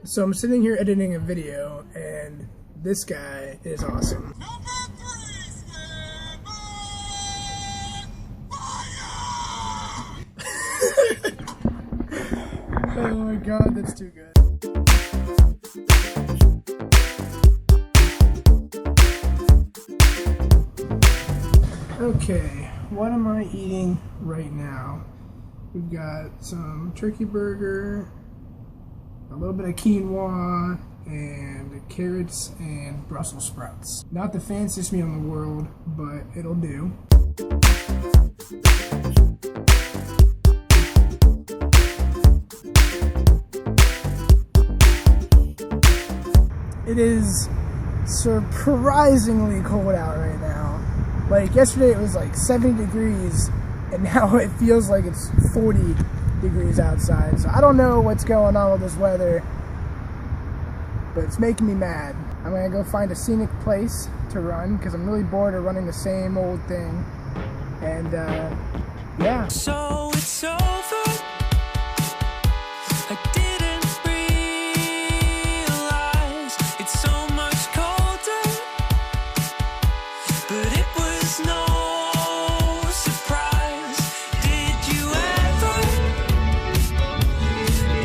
So I'm sitting here editing a video, and this guy is awesome. Oh my god, that's too good. Okay, what am I eating right now? We've got some turkey burger, a little bit of quinoa, and carrots and Brussels sprouts. Not the fanciest meal in the world, but it'll do. It is surprisingly cold out right now. Like yesterday it was like 70 degrees and now it feels like it's 40 degrees outside. So I don't know what's going on with this weather, but it's making me mad. I'm gonna go find a scenic place to run because I'm really bored of running the same old thing. And yeah. So it's over. I didn't realize it's so much colder, but it was no surprise. Did you ever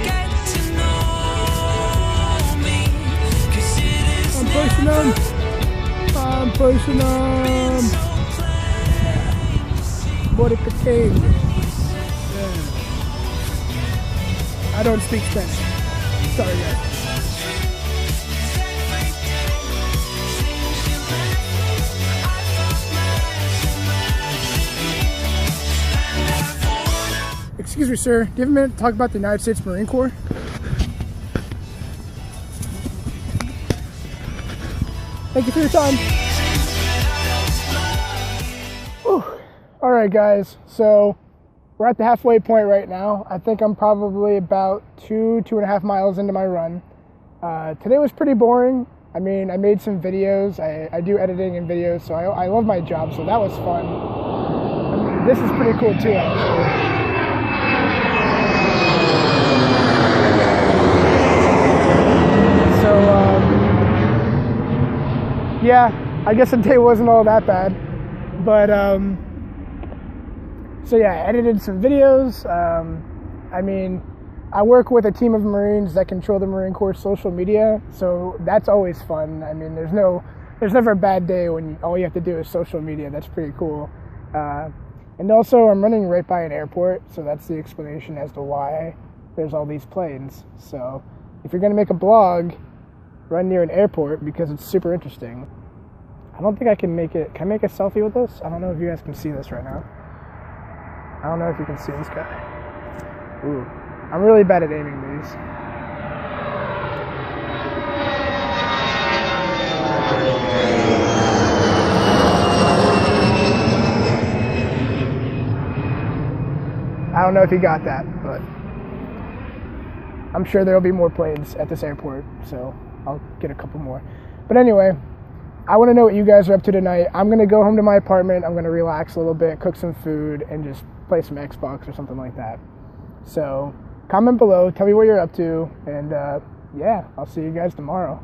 get to know me? 'Cause it is I'm pushing on. What it contained. Yeah. I don't speak Spanish. Sorry guys. Excuse me, sir. Do you have a minute to talk about the United States Marine Corps? Thank you for your time. Whew. All right, guys. So we're at the halfway point right now. I think I'm probably about 2.5 miles into my run. Today was pretty boring. I mean, I made some videos. I do editing and videos, so I love my job, so that was fun. I mean, this is pretty cool too, actually. So, yeah, I guess the day wasn't all that bad. But, so yeah, I edited some videos. I mean, I work with a team of Marines that control the Marine Corps social media, so that's always fun. I mean, there's never a bad day when all you have to do is social media. That's pretty cool. And also, I'm running right by an airport, so that's the explanation as to why there's all these planes. So if you're gonna make a blog, run near an airport because it's super interesting. I don't think I can make it. Can I make a selfie with this? I don't know if you guys can see this right now. I don't know if you can see this guy. Ooh. I'm really bad at aiming these. I don't know if you got that, but I'm sure there'll be more planes at this airport, so I'll get a couple more. But anyway, I want to know what you guys are up to tonight. I'm going to go home to my apartment. I'm going to relax a little bit, cook some food, and just play some Xbox or something like that. So comment below, tell me what you're up to, and yeah, I'll see you guys tomorrow.